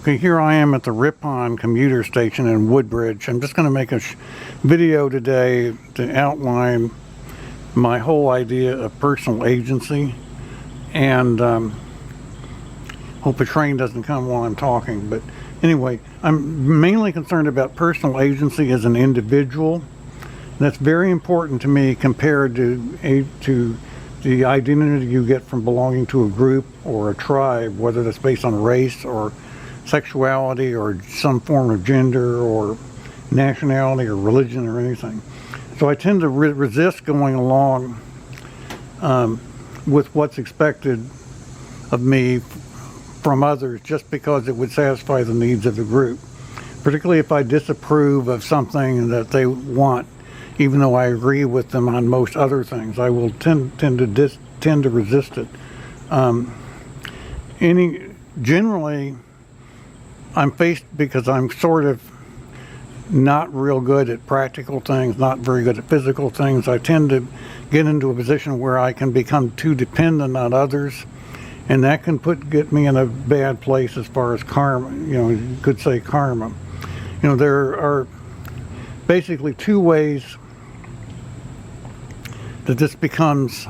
Okay, here I am at the Ripon commuter station in Woodbridge. I'm just going to make a video today to outline my whole idea of personal agency, and hope a train doesn't come while I'm talking. But anyway, I'm mainly concerned about personal agency as an individual. That's very important to me compared to the identity you get from belonging to a group or a tribe, whether that's based on race or sexuality or some form of gender or nationality or religion or anything. So I tend to resist going along with what's expected of me from others just because it would satisfy the needs of the group, particularly if I disapprove of something that they want, even though I agree with them on most other things. I will tend to resist it. Generally, I'm faced because I'm sort of not real good at practical things, not very good at physical things. I tend to get into a position where I can become too dependent on others, and that can get me in a bad place as far as karma. You could say karma. There are basically two ways that this becomes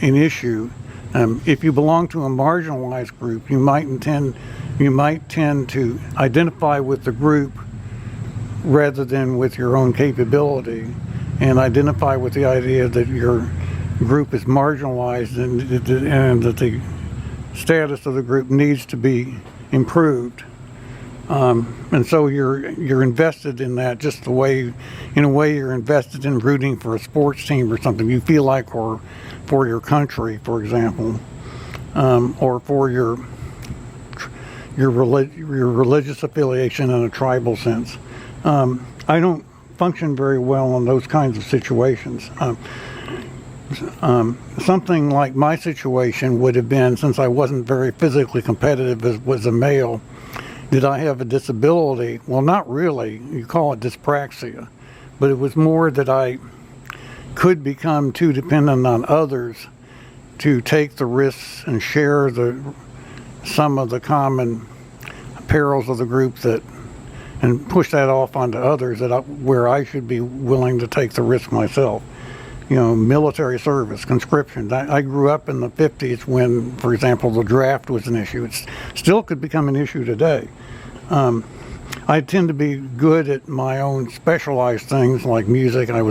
an issue. If you belong to a marginalized group, you might tend to identify with the group rather than with your own capability, and identify with the idea that your group is marginalized and that the status of the group needs to be improved. And so you're invested in that, just in a way you're invested in rooting for a sports team or something you feel like, or for your country, for example, or for your religious affiliation in a tribal sense. I don't function very well in those kinds of situations. Something like my situation would have been, since I wasn't very physically competitive as a male, did I have a disability? Well, not really. You call it dyspraxia, but it was more that I could become too dependent on others to take the risks and share some of the common perils of the group and push that off onto others where I should be willing to take the risk myself. Military service, conscription. I grew up in the 50s when, for example, the draft was an issue. It still could become an issue today. I tend to be good at my own specialized things like music. I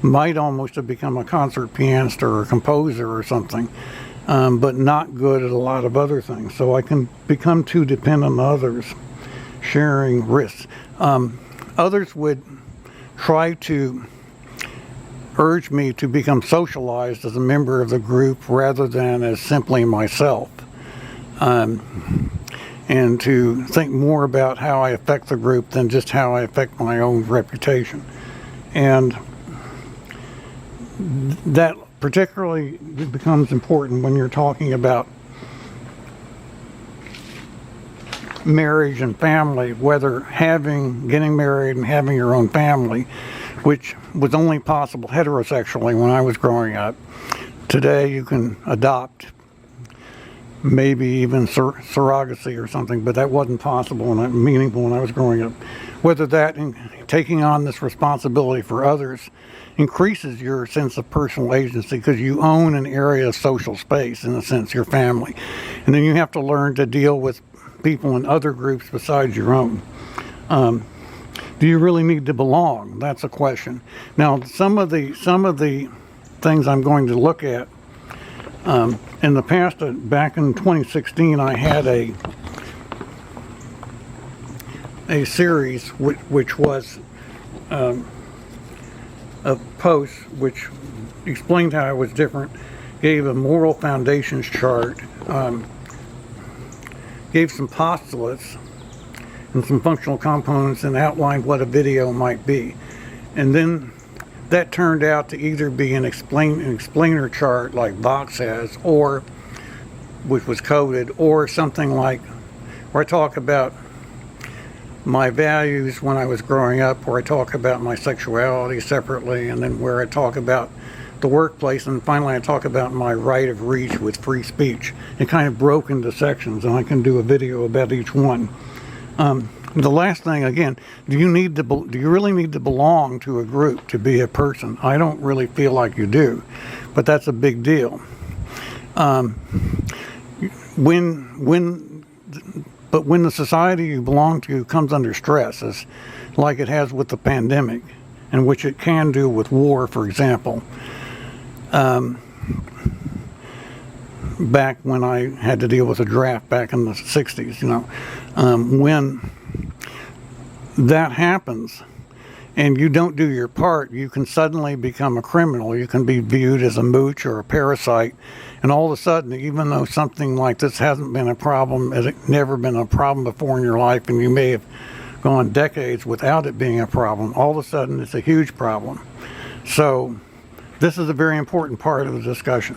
might almost have become a concert pianist or a composer or something, but not good at a lot of other things. So I can become too dependent on others, sharing risks. Others would try to urge me to become socialized as a member of the group rather than as simply myself, and to think more about how I affect the group than just how I affect my own reputation. And that particularly becomes important when you're talking about marriage and family, whether getting married and having your own family, which was only possible heterosexually when I was growing up. Today you can adopt, maybe even surrogacy or something, but that wasn't possible and meaningful when I was growing up. Whether that and taking on this responsibility for others increases your sense of personal agency because you own an area of social space, in a sense, your family. And then you have to learn to deal with people in other groups besides your own. Do you really need to belong? That's a question. Now, some of the things I'm going to look at in the past, back in 2016, I had a series which was a post which explained how I was different, gave a moral foundations chart, gave some postulates and some functional components, and outlined what a video might be. And then that turned out to either be an explainer chart like Vox has, or which was coded, or something like where I talk about my values when I was growing up, where I talk about my sexuality separately, and then where I talk about the workplace, and finally I talk about my right of reach with free speech. It kind of broke into sections, and I can do a video about each one. The last thing, again, do you really need to belong to a group to be a person? I don't really feel like you do, but that's a big deal. When the society you belong to comes under stress, as like it has with the pandemic, and which it can do with war, for example. Back when I had to deal with a draft back in the 60s, when that happens and you don't do your part, you can suddenly become a criminal. You can be viewed as a mooch or a parasite. And all of a sudden, even though something like this hasn't been a problem, it's never been a problem before in your life, and you may have gone decades without it being a problem, all of a sudden it's a huge problem. So this is a very important part of the discussion.